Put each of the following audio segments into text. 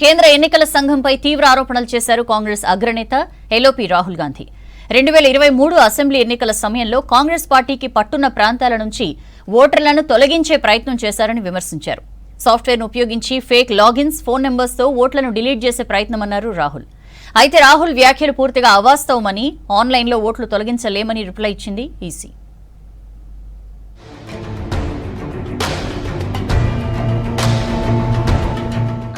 కేంద్ర ఎన్నికల సంఘంపై తీవ్ర ఆరోపణలు చేశారు కాంగ్రెస్ అగ్రనేత ఎల్ఓపి రాహుల్ గాంధీ. 2023 అసెంబ్లీ ఎన్నికల సమయంలో కాంగ్రెస్ పార్టీకి పట్టున్న ప్రాంతాల నుంచి ఓటర్లను తొలగించే ప్రయత్నం చేశారని విమర్శించారు. సాఫ్ట్వేర్ను ఉపయోగించి ఫేక్ లాగిన్స్, ఫోన్ నెంబర్స్తో ఓట్లను డిలీట్ చేసే ప్రయత్నమన్నారు రాహుల్. అయితే రాహుల్ వ్యాఖ్యలు పూర్తిగా అవాస్తవమని, ఆన్లైన్లో ఓట్లు తొలగించలేమని రిప్లై ఇచ్చింది ఈసీ.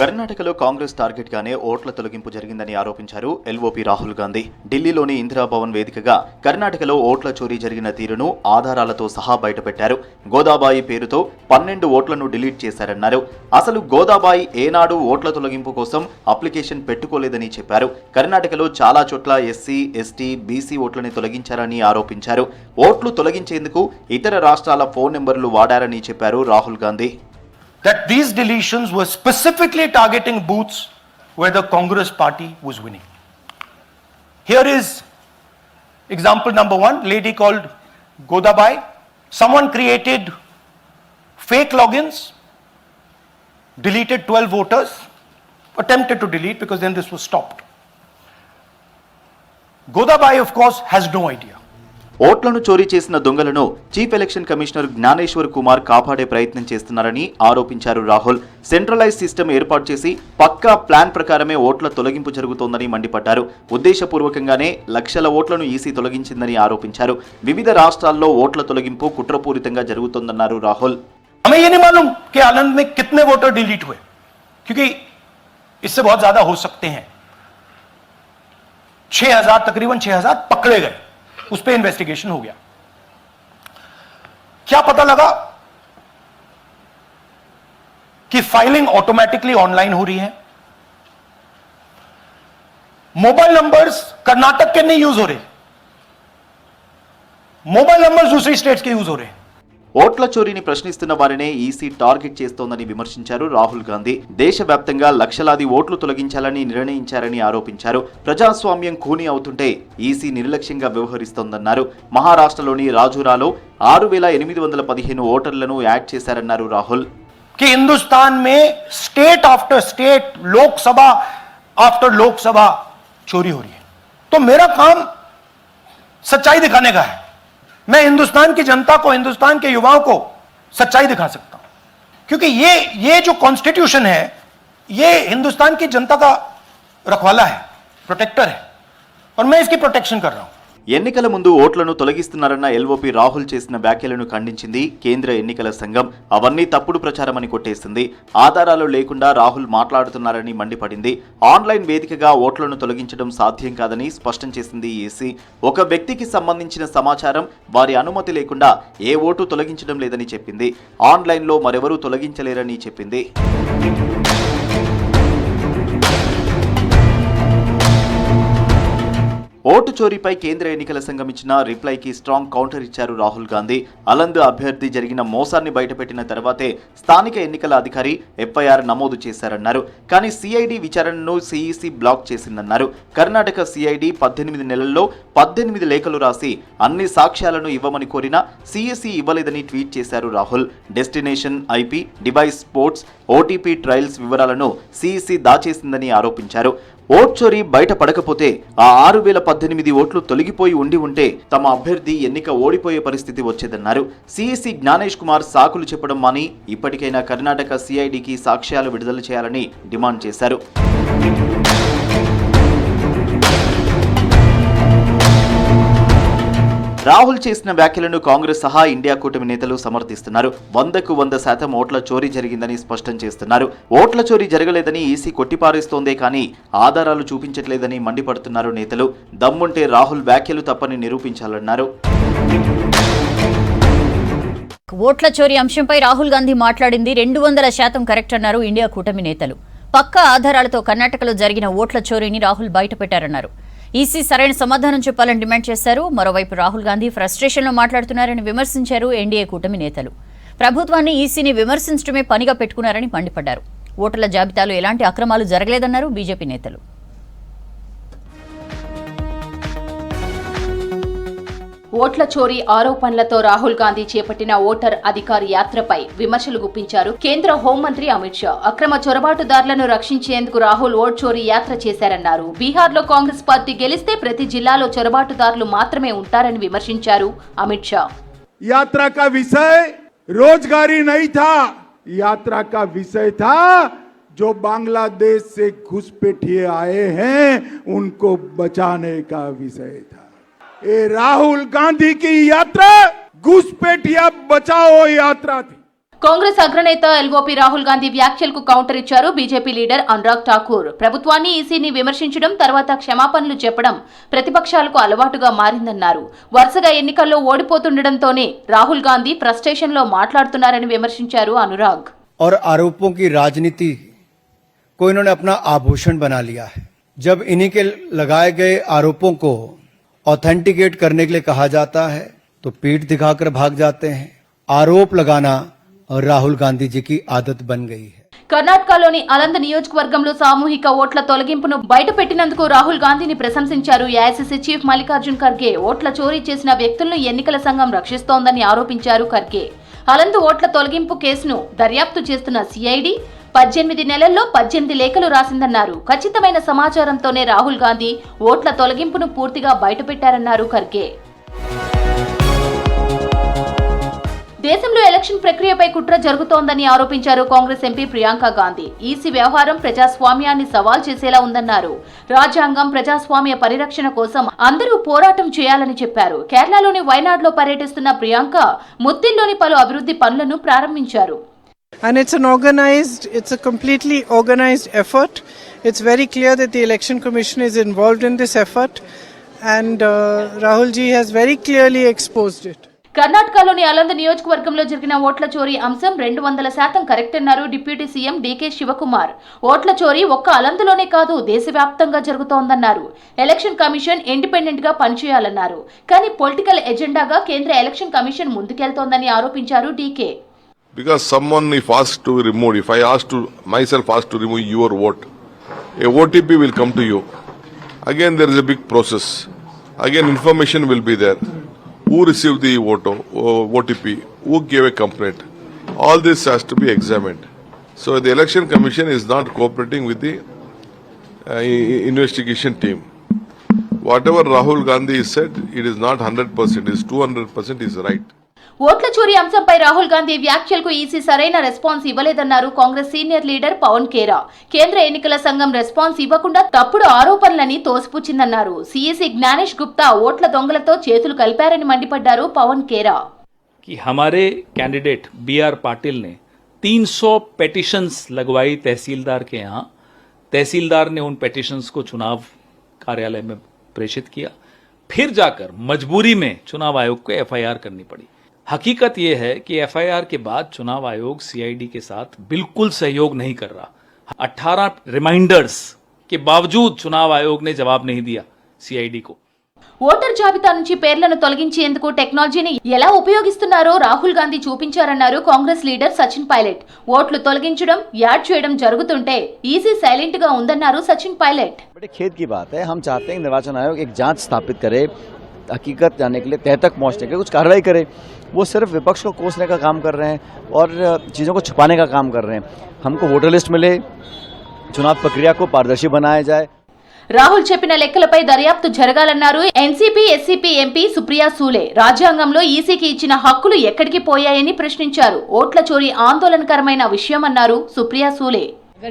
కర్ణాటకలో కాంగ్రెస్ టార్గెట్ గానే ఓట్ల తొలగింపు జరిగిందని ఆరోపించారు ఎల్ఓపి రాహుల్ గాంధీ. ఢిల్లీలోని ఇందిరాభవన్ వేదికగా కర్ణాటకలో ఓట్ల చోరీ జరిగిన తీరును ఆధారాలతో సహా బయటపెట్టారు. గోదాబాయి పేరుతో 12 ఓట్లను డిలీట్ చేశారన్నారు. అసలు గోదాబాయి ఏనాడు ఓట్ల తొలగింపు కోసం అప్లికేషన్ పెట్టుకోలేదని చెప్పారు. కర్ణాటకలో చాలా చోట్ల ఎస్సీ, ఎస్టీ, బీసీ ఓట్లని తొలగించారని ఆరోపించారు. ఓట్లు తొలగించేందుకు ఇతర రాష్ట్రాల ఫోన్ నెంబర్లు వాడారని చెప్పారు Rahul Gandhi. That these deletions were specifically targeting booths where the Congress party was winning. Here is example number 1, lady called Godabai. Someone created fake logins, deleted 12 voters, attempted to delete because then this was stopped. Godabai, of course, has no idea. ఓట్లను చోరీ చేసిన దొంగలను chief election commissioner Gyaneshwar Kumar కాపాడే ప్రయత్నం చేస్తున్నారని ఆరోపించారు Rahul. Centralise system ఏర్పాటు చేసి పక్కా ప్లాన్ ప్రకారమే ఓట్ల తొలగింపు జరుగుతోందని మండిపడ్డారు. ఉద్దేశపూర్వకంగానే లక్షల ఓట్లను ఈసీ తొలగించిందని ఆరోపించారు. వివిధ రాష్ట్రాల్లో ఓట్ల తొలగింపు కుట్రపూరితంగా జరుగుతోందన్నారు రాహుల్. हमें ये नहीं मालूम कि आनंद में कितने वोटर डिलीट हुए, क्योंकि इससे बहुत ज्यादा हो सकते हैं. 6000 तकरीबन 6000 पकड़े गए, उस पर इन्वेस्टिगेशन हो गया. क्या पता लगा कि फाइलिंग ऑटोमेटिकली ऑनलाइन हो रही है. मोबाइल नंबर्स कर्नाटक के नहीं यूज हो रहे, मोबाइल नंबर्स दूसरी स्टेट्स के यूज हो रहे हैं. ఓట్ల చోరీని ప్రశ్నిస్తున్న వారినే ఈసీ టార్గెట్ చేస్తోందని విమర్శించారు రాహుల్ గాంధీ. దేశవ్యాప్తంగా లక్షలాది ఓట్లు తొలగించాలని నిర్ణయించారని ఆరోపించారు. ప్రజాస్వామ్యం ఖూనీ అవుతుంటే ఈసీ నిర్లక్ష్యంగా వ్యవహరిస్తోందన్నారు. మహారాష్ట్రలోని రాజురాలో 6815 ఓటర్లను యాడ్ చేశారన్నారు రాహుల్. कि हिंदुस्तान में state after state, Lok Sabha after Lok Sabha चोरी हो रही है. तो मेरा काम सच्चाई दिखाने का है. मैं हिंदुस्तान की जनता को, हिंदुस्तान के युवाओं को सच्चाई दिखा सकता हूं, क्योंकि ये जो कॉन्स्टिट्यूशन है ये हिंदुस्तान की जनता का रखवाला है, प्रोटेक्टर है, और मैं इसकी प्रोटेक्शन कर रहा हूं. ఎన్నికల ముందు ఓట్లను తొలగిస్తున్నారన్న ఎల్ఓపి రాహుల్ చేసిన వ్యాఖ్యలను ఖండించింది కేంద్ర ఎన్నికల సంఘం. అవన్నీ తప్పుడు ప్రచారమని కొట్టేసింది. ఆధారాలు లేకుండా రాహుల్ మాట్లాడుతున్నారని మండిపడింది. ఆన్లైన్ వేదికగా ఓట్లను తొలగించడం సాధ్యం కాదని స్పష్టం చేసింది ఈసీ. ఒక వ్యక్తికి సంబంధించిన సమాచారం వారి అనుమతి లేకుండా ఏ ఓటు తొలగించడం లేదని చెప్పింది. ఆన్లైన్లో మరెవరూ తొలగించలేరని చెప్పింది. ఓటు చోరీపై కేంద్ర ఎన్నికల సంఘం ఇచ్చిన రిప్లైకి స్ట్రాంగ్ కౌంటర్ ఇచ్చారు రాహుల్ గాంధీ. అలంద్ అభ్యర్థి జరిగిన మోసాన్ని బయటపెట్టిన తర్వాతే స్థానిక ఎన్నికల అధికారి ఎఫ్ఐఆర్ నమోదు చేశారన్నారు. కానీ సిఐడి విచారణను సిఈసి బ్లాక్ చేసిందన్నారు. కర్ణాటక సిఐడి 18 నెలల్లో 18 లేఖలు రాసి అన్ని సాక్ష్యాలను ఇవ్వమని కోరినా సిఈసి ఇవ్వలేదని ట్వీట్ చేశారు Rahul. Destination IP, device ports, OTP trials వివరాలను సిఈసి దాచేసిందని ఆరోపించారు. ఓట్ చోరీ బయటపడకపోతే ఆ 6018 ఓట్లు తొలగిపోయి ఉంటే తమ అభ్యర్థి ఎన్నిక ఓడిపోయే పరిస్థితి వచ్చేదన్నారు. సిఈసి జ్ఞానేష్ కుమార్ సాకులు చెప్పడం మాని ఇప్పటికైనా కర్ణాటక సిఐడికి సాక్ష్యాలు విడుదల చేయాలని డిమాండ్ చేశారు. రాహుల్ చేసిన వ్యాఖ్యలను కాంగ్రెస్ సహా ఇండియా కూటమి నేతలు సమర్థిస్తున్నారు. 100కు 100% ఓట్ల చోరీ జరిగిందని స్పష్టం చేస్తున్నారు. ఓట్ల చోరీ జరగలేదని ఈసీ కొట్టిపారేస్తోందే కానీ ఆధారాలు చూపించట్లేదని మండిపడుతున్నారు నేతలు. దమ్ముంటే రాహుల్ వ్యాఖ్యలు తప్పని నిరూపించాలన్నారు. ఓట్ల చోరీ అంశంపై రాహుల్ గాంధీ మాట్లాడింది 200% కరెక్ట్ అన్నారు ఇండియా కూటమి నేతలు. పక్కా ఆధారాలతో కర్ణాటకలో జరిగిన ఓట్ల చోరీని రాహుల్ బయటపెట్టారన్నారు. ఈసీ సరైన సమాధానం చెప్పాలని డిమాండ్ చేశారు. మరోవైపు రాహుల్ గాంధీ ఫ్రస్ట్రేషన్లో మాట్లాడుతున్నారని విమర్శించారు ఎన్డీఏ కూటమి నేతలు. ప్రభుత్వాన్ని, ఈసీని విమర్శించడమే పనిగా పెట్టుకున్నారని మండిపడ్డారు. ఓటర్ల జాబితాలో ఎలాంటి అక్రమాలు జరగలేదన్నారు బీజేపీ నేతలు. ఓట్ల చోరీ ఆరోపణలతో రాహుల్ గాంధీ చేపట్టిన ఓటర్ అధికార్ యాత్రపై విమర్శలు గుప్పించారు కేంద్ర హోంమంత్రి అమిత్ షా. అక్రమ చొరబాటుదారులను రక్షించేందుకు రాహుల్ ఓట్ చోరీ యాత్ర చేశారన్నారు. బీహార్లో కాంగ్రెస్ పార్టీ గెలిస్తే ప్రతి జిల్లాలో చొరబాటుదారులు మాత్రమే ఉంటారని విమర్శించారు అమిత్ షా. यात्रा का विषय रोजगारी नहीं था, यात्रा का विषय था जो बांग्लादेश से घुसपैठिए आए हैं उनको बचाने का विषय था. ये राहुल गांधी की यात्रा घुसपैठिया बचाओ यात्रा थी. కాంగ్రెస్ అగ్రనేత ఎల్ఓపి రాహుల్ గాంధీ వ్యాఖ్యలకు కౌంటర్ ఇచ్చారు బీజేపీ లీడర్ అనురాగ్ ఠాకూర్. ప్రభుత్వాన్ని ఈసీని విమర్శించడం, తర్వాత క్షమాపణలు చెప్పడం ప్రతిపక్షాలకు అలవాటుగా మారిందన్నారు. వరుసగా ఎన్నికల్లో ఓడిపోతుండటంతోనే రాహుల్ గాంధీ ఫ్రస్ట్రేషన్ లో మాట్లాడుతున్నారని విమర్శించారు అనురాగ్. और आरोपों की राजनीति को इन्होंने अपना आभूषण बना लिया है. जब इन्हीं के लगाए गए आरोपों को ऑथेंटिकेट करने के लिए कहा जाता है तो पीठ दिखाकर भाग जाते हैं. आरोप लगाना और राहुल गांधी जी की आदत बन गई है. కర్ణాటకలోని అలంద్ నియోజకవర్గంలో సామూహిక ఓట్ల తొలగింపును బయటపెట్టినందుకు రాహుల్ గాంధీని ప్రశంసించారు ఏఐసీసీ చీఫ్ మల్లికార్జున్ ఖర్గే. ఓట్ల చోరీ చేసిన వ్యక్తులను ఎన్నికల సంఘం రక్షిస్తోందని ఆరోపించారు ఖర్గే. అలంద్ ఓట్ల తొలగింపు కేసును దర్యాప్తు చేస్తున్న సిఐడి 18 నెలల్లో 18 లేఖలు రాసిందన్నారు. ఖచ్చితమైన సమాచారంతోనే రాహుల్ గాంధీ ఓట్ల తొలగింపును పూర్తిగా బయటపెట్టారన్నారు ఖర్గే. దేశంలో ఎలక్షన్ ప్రక్రియపై కుట్ర జరుగుతోందని ఆరోపించారు కాంగ్రెస్ ఎంపీ ప్రియాంక గాంధీ. ఈసీ వ్యవహారం ప్రజాస్వామ్యాన్ని సవాల్ చేసేలా ఉందన్నారు. రాజ్యాంగం, ప్రజాస్వామ్య పరిరక్షణ కోసం అందరూ పోరాటం చేయాలని చెప్పారు. కేరళలోని వైనాడ్లో పర్యటిస్తున్న ప్రియాంక ముత్తిల్లోని పలు అభివృద్ధి పనులను ప్రారంభించారు. And it's a completely organized effort. It's very clear that the Election Commission is involved in this effort, and Rahul ji has very clearly exposed it. కర్ణాటకలోని అలంద్ నియోజకవర్గంలో జరిగిన ఓట్ల చోరీ అంశం 200% కరెక్ట్ అన్నారు డిప్యూటీ సీఎం డీకే శివకుమార్. ఓట్ల చోరీ ఒక్క అలంద్లోనే కాదు, దేశవ్యాప్తంగా జరుగుతోందన్నారు. ఎలక్షన్ కమిషన్ ఇండిపెండెంట్ గా పనిచేయాలన్నారు. కానీ పొలిటికల్ ఎజెండాగా కేంద్ర ఎలక్షన్ కమిషన్ ముందుకెళ్తోందని ఆరోపించారు DK. Because someone if asked to remove, if I asked to myself asked to remove your vote, a OTP will come to you. Again there is a big process. Again information will be there. Who received the OTP? Who gave a complaint? All this has to be examined. So the election commission is not cooperating with the investigation team. Whatever Rahul Gandhi said, it is not 100%, it is 200% is right. ఓట్ల చోరీ అంశంపై రాహుల్ గాంధీ వ్యాఖ్యలకు EC సరైన response ఇవ్వలేదన్నారు Congress senior leader Pavan Khera. కేంద్ర ఎన్నికల సంఘం response ఇవ్వకుండా తప్పుడు ఆరోపణలని తోసిపుచ్చిందన్నారు. సీఈసీ జ్ఞానేష్ గుప్తా ఓట్ల దొంగలతో చేతులు కలిపారని మండిపడ్డారు పవన్ ఖేరా. कि हमारे कैंडिडेट बीआर पाटिल ने 300 पेटिशंस लगवाई तहसीलदार के यहाँ. तहसीलदार ने उन पेटिशंस को चुनाव कार्यालय में प्रेषित किया. फिर जाकर मजबूरी में चुनाव आयोग को एफआईआर करनी पड़ी. हकीकत यह है कि एफआईआर के बाद चुनाव आयोग सीआईडी के साथ बिल्कुल सहयोग नहीं कर रहा. 18 रिमाइंडर्स के बावजूद चुनाव आयोग ने जवाब नहीं दिया सीआईडी को. ఓటర్ జాబితా నుంచి పేర్లను తొలగించేందుకు టెక్నాలజీని ఎలా ఉపయోగిస్తున్నారో రాహుల్ గాంధీ చూపించారన్నారు కాంగ్రెస్ లీడర్ సచిన్ పైలట్. ఓట్లు తొలగించడం, యాడ్ చేయడం జరుగుతుంటే ఈసీ సైలెంట్ గా ఉందన్నారు సచిన్ పైలట్. बड़े खेद की बात है. हम चाहते हैं निर्वाचन आयोग एक जांच स्थापित करे, हकीकत जानने के लिए तह तक पहुंचने के लिए कुछ कार्रवाई करे. वो सिर्फ विपक्ष को कोसने का काम कर रहे हैं और चीज़ों को छुपाने का काम कर रहे हैं. हमको वोटर लिस्ट मिले, चुनाव प्रक्रिया को पारदर्शी बनाया जाए. రాహుల్ చెప్పిన లెక్కలపై దర్యాప్తు జరగాలన్నారు NCP SCP MP Supriya Sule. రాజ్యాంగంలో ఈసీకి ఇచ్చిన హక్కులు ఎక్కడికి పోయాయని ప్రశ్నించారు. ఓట్ల చోరీ ఆందోళనకరమైన విషయమన్నారు సుప్రియా సూలే.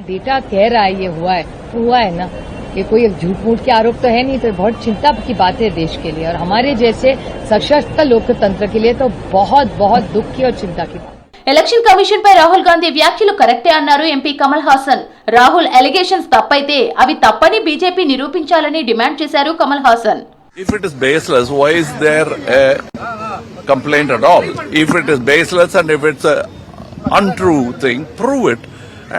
डेटा कह रहा है ये हुआ है ना, ये कोई झूठ मूठ के आरोप तो है नहीं, तो बहुत चिंता की बात है देश के लिए और हमारे जैसे सशक्त लोकतंत्र के लिए तो बहुत बहुत दुख की और चिंता की बात. ఎలక్షన్ కమిషన్ పై రాహుల్ గాంధీ వ్యాఖ్యలు కరెక్టే అన్నారు ఎంపీ కమల్ హాసన్. రాహుల్ ఎలిగేషన్స్ తప్పైతే అవి తప్పని బీజేపీ నిరూపించాలని డిమాండ్ చేశారు Kamal Haasan. If it is baseless, why is there a complaint at all? If it is baseless and if it's a untrue thing, prove it,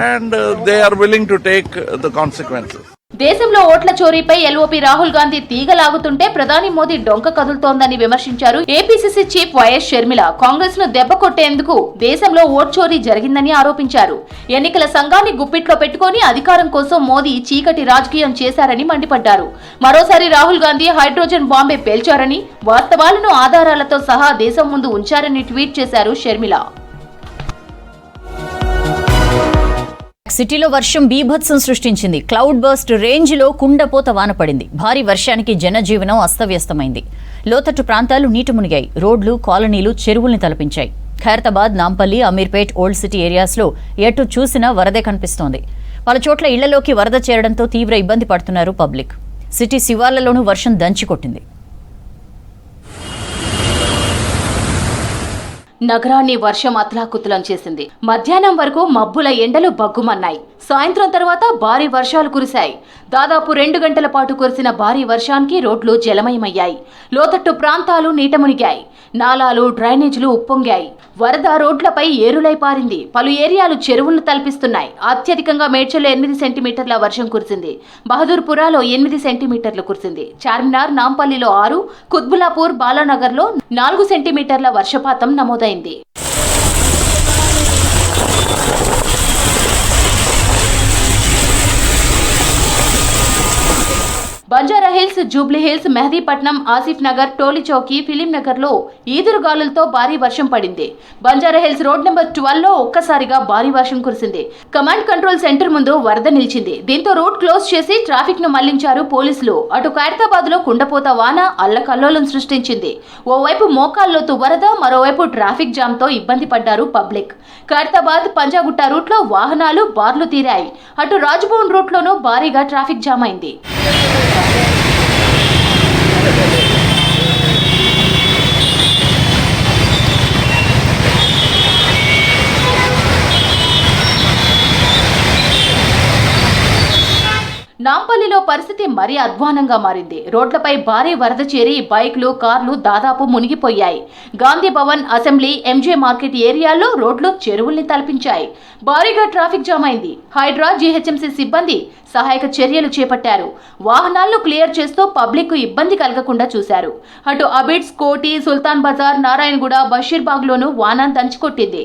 and they are willing to take the consequences. దేశంలో ఓట్ల చోరీపై LOP Rahul Gandhi తీగలాగుతుంటే ప్రధాని మోదీ డొంక కదులుతోందని విమర్శించారు APCC chief YS Sharmila. Congress ను దెబ్బ కొట్టేందుకు దేశంలో vote చోరీ జరిగిందని ఆరోపించారు. ఎన్నికల సంఘాన్ని గుప్పిట్లో పెట్టుకుని అధికారం కోసం మోదీ చీకటి రాజకీయం చేశారని మండిపడ్డారు. మరోసారి రాహుల్ గాంధీ హైడ్రోజన్ బాంబే పేల్చారని, వాస్తవాలను ఆధారాలతో సహా దేశం ముందు ఉంచారని ట్వీట్ చేశారు షర్మిల. సిటీలో వర్షం బీభత్సం సృష్టించింది. క్లౌడ్ బర్స్ట్ రేంజ్లో కుండపోత వాన పడింది. భారీ వర్షానికి జనజీవనం అస్తవ్యస్తమైంది. లోతట్టు ప్రాంతాలు నీట మునిగాయి. రోడ్లు, కాలనీలు చెరువుల్ని తలపించాయి. ఖైరతాబాద్, నాంపల్లి, అమీర్పేట్, ఓల్డ్ సిటీ ఏరియాస్లో ఎటు చూసినా వరదే కనిపిస్తోంది. పలుచోట్ల ఇళ్లలోకి వరద చేరడంతో తీవ్ర ఇబ్బంది పడుతున్నారు పబ్లిక్. సిటీ శివార్లలోనూ వర్షం దంచికొట్టింది. నగరాన్ని వర్షం అతలాకుతలం చేసింది. మధ్యాహ్నం వరకు మబ్బుల ఎండలు బగ్గుమన్నాయి. సాయంత్రం తర్వాత భారీ వర్షాలు కురిశాయి. దాదాపు 2 గంటల పాటు కురిసిన భారీ వర్షానికి రోడ్లు జలమయమయ్యాయి. లోతట్టు ప్రాంతాలు నీట మునిగాయి. నాలాలు, డ్రైనేజీలు ఉప్పొంగాయి. వరద రోడ్లపై ఏరులై పారింది. పలు ఏరియాలు చెరువులను తలపిస్తున్నాయి. అత్యధికంగా మేడ్చల్లో 8 సెంటీమీటర్ల వర్షం కురిసింది. బహదూర్పురాలో 8 సెంటీమీటర్లు కురిసింది. చార్మినార్, నాంపల్లిలో 6, కుత్బులాపూర్, బాలానగర్లో 4 సెంటీమీటర్ల వర్షపాతం నమోదైంది. బంజారాహిల్స్, జూబ్లీహిల్స్, మెహదీపట్నం, ఆసిఫ్ నగర్, టోలీ చౌకీ, ఫిలిం నగర్ లో ఈదురుగాలులతో భారీ వర్షం పడింది. బంజారాహిల్స్ రోడ్ నెంబర్ 12 లో ఒక్కసారిగా భారీ వర్షం కురిసింది. కమాండ్ కంట్రోల్ సెంటర్ ముందు వరద నిలిచింది. దీంతో రోడ్ క్లోజ్ చేసి ట్రాఫిక్ ను మళ్లించారు పోలీసులు. అటు ఖైరతాబాద్ లో కుండపోత వాన అల్లకల్లోలం సృష్టించింది. ఓవైపు మోకాల్లోతు వరద, మరోవైపు ట్రాఫిక్ జామ్ తో ఇబ్బంది పడ్డారు పబ్లిక్. ఖైరతాబాద్, పంజాగుట్ట రూట్ లో వాహనాలు బార్లు తీరాయి. అటు రాజ్భవన్ రూట్ లోనూ భారీగా ట్రాఫిక్ జామ్ అయింది. నాంపల్లిలో పరిస్థితి మరీ అధ్వానంగా మారింది. రోడ్లపై భారీ వరద చేరి బైక్లు, కార్లు దాదాపు మునిగిపోయాయి. Gandhi Bhavan, assembly, MJ market ఏరియాల్లో రోడ్లు చెరువుల్ని తలపించాయి. భారీగా ట్రాఫిక్ జామ్ అయింది. హైడ్రా, జీహెచ్ఎంసీ సిబ్బంది సహాయక చర్యలు చేపట్టారు. వాహనాలను క్లియర్ చేస్తూ పబ్లిక్ కు ఇబ్బంది కలగకుండా చూశారు. అటు అబిడ్స్, కోటి, సుల్తాన్ బజార్, నారాయణగూడ, బషీర్బాగ్ లోనూ వాన దంచికొట్టింది.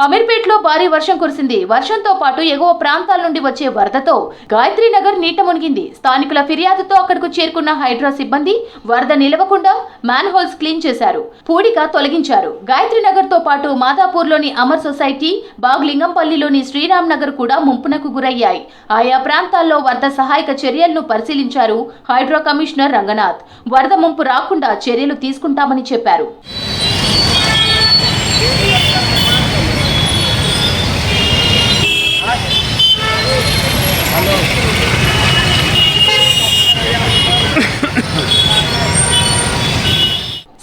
అమీర్పేట్లో భారీ వర్షం కురిసింది. వర్షంతో పాటు ఎగువ ప్రాంతాల నుండి వచ్చే వరదతో గాయత్రి నగర్ నీట మునిగింది. స్థానికుల ఫిర్యాదుతో అక్కడకు చేరుకున్న హైడ్రా సిబ్బంది వరద నిలవకుండా మ్యాన్ హోల్స్ క్లీన్ చేశారు, పూడిక తొలగించారు. గాయత్రి నగర్ తో పాటు మాదాపూర్లోని అమర్ సొసైటీ, బాగ్లింగంపల్లిలోని శ్రీరామ్ నగర్ కూడా ముంపునకు గురయ్యాయి. ఆయా ప్రాంతాల్లో వరద సహాయక చర్యలను పరిశీలించారు హైడ్రా కమిషనర్ రంగనాథ్. వరద ముంపు రాకుండా చర్యలు తీసుకుంటామని చెప్పారు.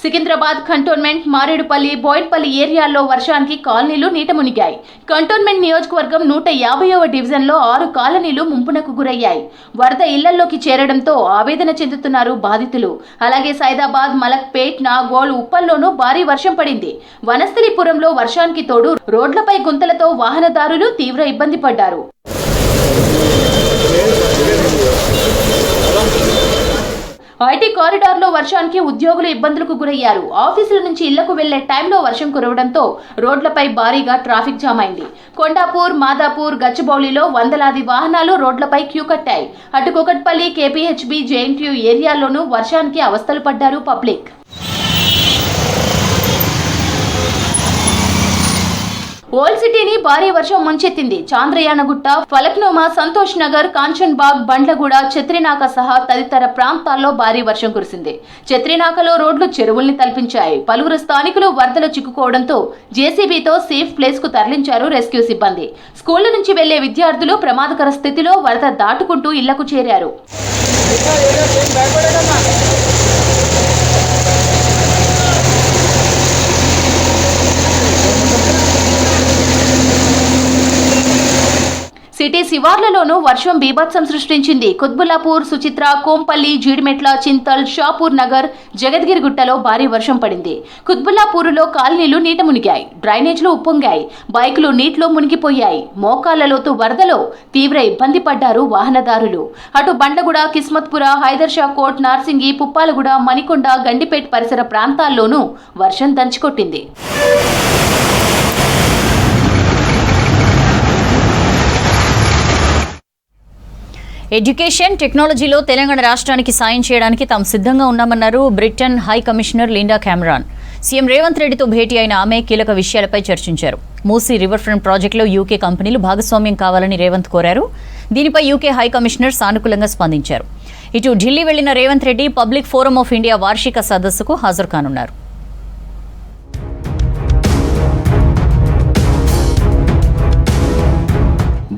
సికింద్రాబాద్ కంటోన్మెంట్, మారేడుపల్లి, బోయిన్పల్లి ఏరియాల్లో వర్షానికి కాలనీలు నీట మునిగాయి. కంటోన్మెంట్ నియోజకవర్గం 150వ డివిజన్లో 6 కాలనీలు ముంపునకు గురయ్యాయి. వరద ఇళ్లలోకి చేరడంతో ఆవేదన చెందుతున్నారు బాధితులు. అలాగే సైదాబాద్, మలక్పేట్, నాగోల్, ఉప్పల్లోనూ భారీ వర్షం పడింది. వనస్థలిపురంలో వర్షానికి తోడు రోడ్లపై గుంతలతో వాహనదారులు తీవ్ర ఇబ్బంది పడ్డారు. ఐటీ కారిడార్లో వర్షానికి ఉద్యోగులు ఇబ్బందులకు గురయ్యారు. ఆఫీసుల నుంచి ఇళ్లకు వెళ్లే టైంలో వర్షం కురవడంతో రోడ్లపై భారీగా ట్రాఫిక్ జామ్ అయింది. కొండాపూర్, మాదాపూర్, గచ్చిబౌలిలో వందలాది వాహనాలు రోడ్లపై క్యూ కట్టాయి. అటు కుకట్పల్లి, కేపీహెచ్బీ, జేఎన్టీయూ ఏరియాల్లోనూ వర్షానికి అవస్థలు పడ్డారు పబ్లిక్. ఓల్డ్ సిటీని భారీ వర్షం ముంచెత్తింది. చాంద్రయానగుట్ట, ఫలక్నుమా, సంతోష్ నగర్, కాంచన్ బాగ్, బండ్లగూడ, ఛత్రినాక సహా తదితర ప్రాంతాల్లో భారీ వర్షం కురిసింది. ఛత్రినాకలో రోడ్లు చెరువుల్ని తలపించాయి. పలువురు స్థానికులు వరదలో చిక్కుకోవడంతో జేసీబీతో సేఫ్ ప్లేస్ కు తరలించారు రెస్క్యూ సిబ్బంది. స్కూళ్ల నుంచి వెళ్లే విద్యార్థులు ప్రమాదకర స్థితిలో వరద దాటుకుంటూ ఇళ్లకు చేరారు. సిటీ శివార్లలోనూ వర్షం బీభత్సం సృష్టించింది. కుత్బుల్లాపూర్, సుచిత్ర, కోంపల్లి, జీడిమెట్ల, చింతల్, షాపూర్ నగర్, జగద్గిరిగుట్టలో భారీ వర్షం పడింది. కుత్బుల్లాపూర్లో కాలనీలు నీట మునిగాయి, డ్రైనేజ్లు ఉప్పొంగాయి, బైకులు నీటిలో మునిగిపోయాయి. మోకాళ్ల లోతు వరదలో తీవ్ర ఇబ్బంది పడ్డారు వాహనదారులు. అటు బండ్లగూడ, కిస్మత్పుర, హైదర్షా కోట్, నార్సింగి, పుప్పాలగూడ, మణికొండ, గండిపేట్ పరిసర ప్రాంతాల్లోనూ వర్షం దంచుకొట్టింది. ఎడ్యుకేషన్, టెక్నాలజీలో తెలంగాణ రాష్ట్రానికి సాయం చేయడానికి తాము సిద్ధంగా ఉన్నామన్నారు Britain high commissioner Linda Cameron. CM Revanth రెడ్డితో భేటీ అయిన ఆమె కీలక విషయాలపై చర్చించారు. మూసీ రివర్ ఫ్రంట్ ప్రాజెక్టులో యూకే కంపెనీలు భాగస్వామ్యం కావాలని రేవంత్ కోరారు. దీనిపై యూకే హై కమిషనర్ సానుకూలంగా స్పందించారు. ఇటు ఢిల్లీ వెళ్లిన Revanth Reddy public forum of India వార్షిక సదస్సుకు హాజరు కానున్నారు.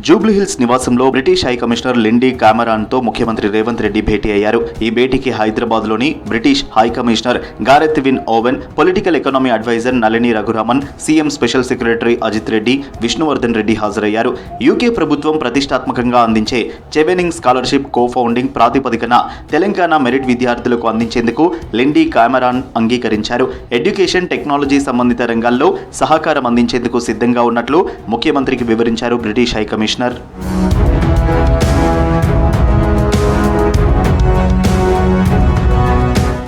జూబ్లీహిల్స్ నివాసంలో బ్రిటిష్ హై కమిషనర్ లిండీ కామెరాన్తో ముఖ్యమంత్రి రేవంత్ రెడ్డి భేటీ అయ్యారు. ఈ భేటీకి హైదరాబాద్లోని British high commissioner Gareth Wyn Owen, political economy adviser Nalini Raghuraman, CM special secretary Ajith Reddy, Vishnuvardhan Reddy హాజరయ్యారు. యూకే ప్రభుత్వం ప్రతిష్టాత్మకంగా అందించే చెవెనింగ్ స్కాలర్షిప్ కో-ఫౌండింగ్ ప్రాతిపదికన తెలంగాణ మెరిట్ విద్యార్థులకు అందించేందుకు లిండీ కామెరాన్ అంగీకరించారు. ఎడ్యుకేషన్, టెక్నాలజీ సంబంధిత రంగాల్లో సహకారం అందించేందుకు సిద్ధంగా ఉన్నట్లు ముఖ్యమంత్రికి వివరించారు బ్రిటిష్ హై కమిషనర్.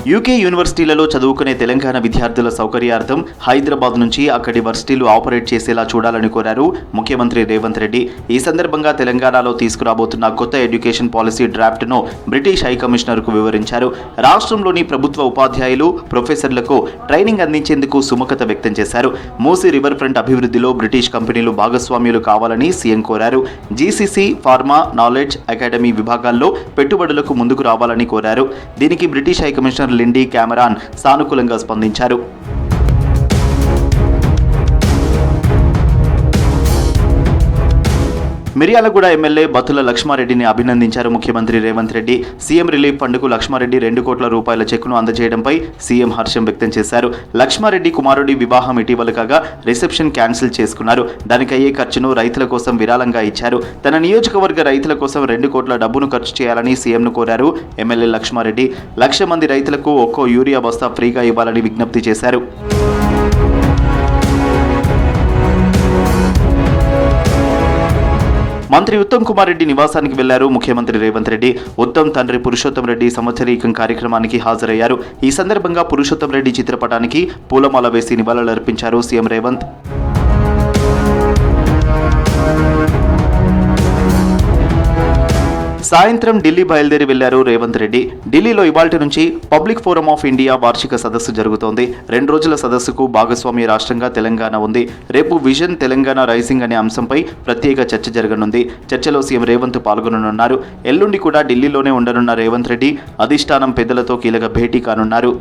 యూకే యూనివర్సిటీలలో చదువుకునే తెలంగాణ విద్యార్థుల సౌకర్యార్థం హైదరాబాద్ నుంచి అక్కడి వర్సిటీలు ఆపరేట్ చేసేలా చూడాలని కోరారు ముఖ్యమంత్రి రేవంత్ రెడ్డి. ఈ సందర్భంగా తెలంగాణలో తీసుకురాబోతున్న కొత్త ఎడ్యుకేషన్ పాలసీ డ్రాఫ్ట్ను బ్రిటిష్ హై కమిషనర్కు వివరించారు. రాష్ట్రంలోని ప్రభుత్వ ఉపాధ్యాయులు, ప్రొఫెసర్లకు ట్రైనింగ్ అందించేందుకు సుముఖత వ్యక్తం చేశారు. మూసీ రివర్ ఫ్రంట్ అభివృద్ధిలో బ్రిటిష్ కంపెనీలు భాగస్వామ్యులు కావాలని సీఎం కోరారు. జీసీసీ, ఫార్మా, నాలెడ్జ్ అకాడమీ విభాగాల్లో పెట్టుబడులకు ముందుకు రావాలని కోరారు. దీనికి British high commissioner Lindy Cameron సానుకూలంగా స్పందించారు. మిర్యాలగూడ ఎమ్మెల్యే బత్తుల లక్ష్మారెడ్డిని అభినందించారు ముఖ్యమంత్రి రేవంత్ రెడ్డి. సీఎం రిలీఫ్ ఫండ్కు లక్ష్మారెడ్డి 2 కోట్ల రూపాయల చెక్కును అందజేయడంపై సీఎం హర్షం వ్యక్తం చేశారు. లక్ష్మారెడ్డి కుమారుడి వివాహం ఇటీవల కాగా రిసెప్షన్ క్యాన్సిల్ చేసుకున్నారు. దానికయ్యే ఖర్చును రైతుల కోసం విరాళంగా ఇచ్చారు. తన నియోజకవర్గ రైతుల కోసం 2 కోట్ల డబ్బును ఖర్చు చేయాలని సీఎంను కోరారు ఎమ్మెల్యే లక్ష్మారెడ్డి. 1,00,000 మంది రైతులకు ఒక్కో యూరియా బస్తా ఫ్రీగా ఇవ్వాలని విజ్ఞప్తి చేశారు. మంత్రి ఉత్తమ్ కుమార్ రెడ్డి నివాసానికి వెళ్లారు ముఖ్యమంత్రి రేవంత్ రెడ్డి. ఉత్తమ్ తండ్రి పురుషోత్తం రెడ్డి సంవత్సరీకం కార్యక్రమానికి హాజరయ్యారు. ఈ సందర్భంగా పురుషోత్తం రెడ్డి చిత్రపటానికి పూలమాల వేసి నివాళులర్పించారు సీఎం రేవంత్. సాయంత్రం ఢిల్లీ బయలుదేరి వెళ్లారు రేవంత్ రెడ్డి. ఢిల్లీలో ఇవాల్టి నుంచి పబ్లిక్ ఫోరం ఆఫ్ ఇండియా వార్షిక సదస్సు జరుగుతోంది. 2 రోజుల సదస్సుకు భాగస్వామ్య రాష్ట్రంగా తెలంగాణ ఉంది. రేపు విజన్ తెలంగాణ రైజింగ్ అనే అంశంపై ప్రత్యేక చర్చ జరగనుంది. చర్చలో సీఎం రేవంత్ పాల్గొననున్నారు. ఎల్లుండి కూడా ఢిల్లీలోనే ఉండనున్న రేవంత్ రెడ్డి అధిష్టానం పెద్దలతో కీలక భేటీ కానున్నారు.